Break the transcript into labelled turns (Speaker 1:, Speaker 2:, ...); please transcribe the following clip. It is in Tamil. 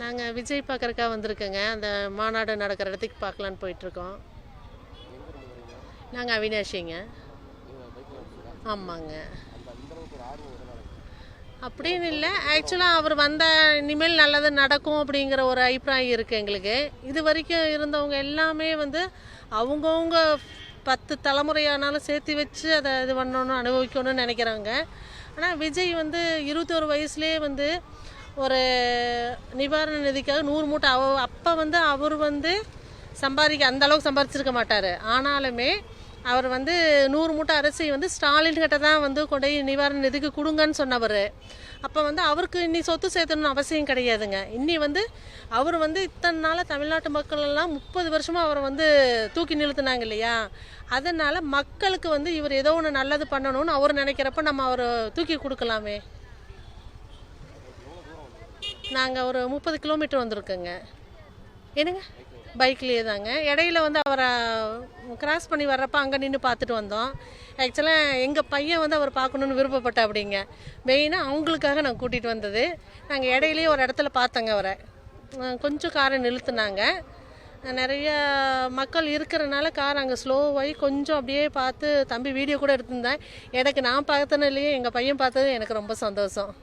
Speaker 1: நாங்கள் விஜய் பார்க்குறக்கா வந்திருக்கோங்க. அந்த மாநாடு நடக்கிற இடத்துக்கு பார்க்கலான்னு போயிட்டுருக்கோம். நாங்கள் அவினாஷிங்க. ஆமாங்க. அப்படின்னு இல்லை, ஆக்சுவலாக அவர் வந்தால் இனிமேல் நல்லது நடக்கும் அப்படிங்கிற ஒரு அபிப்பிராயம் இருக்குது எங்களுக்கு. இது வரைக்கும் இருந்தவங்க எல்லாமே அவங்கவுங்க 10 தலைமுறையானாலும் சேர்த்து வச்சு அதை இது பண்ணணும், அனுபவிக்கணும்னு நினைக்கிறாங்க. ஆனால் விஜய் 21 வயசுலேயே ஒரு நிவாரண நிதிக்காக 100 மூட்டை அப்போ அவர் சம்பாதிக்க அந்தளவுக்கு சம்பாதிச்சிருக்க மாட்டார். ஆனாலுமே அவர் 100 மூட்டை அரிசி ஸ்டாலின் கிட்ட தான் கொண்டு போய் நிவாரண நிதிக்கு கொடுங்கன்னு சொன்னவர். அப்போ அவருக்கு இன்னி சொத்து சேர்த்தணும்னு அவசியம் கிடையாதுங்க. இன்னி அவர் இத்தனை நாளாக தமிழ்நாட்டு மக்கள் எல்லாம் 30 வருஷமாக அவரை தூக்கி நிறுத்தினாங்க இல்லையா. அதனால் மக்களுக்கு இவர் ஏதோ ஒன்று நல்லது பண்ணணும்னு அவர் நினைக்கிறப்ப நம்ம அவரை தூக்கி கொடுக்கலாமே. நாங்கள் ஒரு 30 கிலோமீட்டர் வந்திருக்கோங்க. என்னங்க, பைக்லேயே தாங்க. இடையில அவரை கிராஸ் பண்ணி வர்றப்ப அங்கே நின்று பார்த்துட்டு வந்தோம். ஆக்சுவலாக எங்கள் பையன் அவர் பார்க்கணுன்னு விருப்பப்பட்ட அப்படிங்க. மெயினாக அவங்களுக்காக நான் கூட்டிகிட்டு வந்தது. நாங்கள் இடையிலேயே ஒரு இடத்துல பார்த்தோங்க அவரை. கொஞ்சம் காரை நிறுத்துனாங்க. நிறைய மக்கள் இருக்கிறனால கார் அங்கே ஸ்லோவாகி கொஞ்சம் அப்படியே பார்த்து தம்பி வீடியோ கூட எடுத்திருந்தேன். எனக்கு நான் பார்த்தனே இல்லையே, எங்கள் பையன் பார்த்தது எனக்கு ரொம்ப சந்தோஷம்.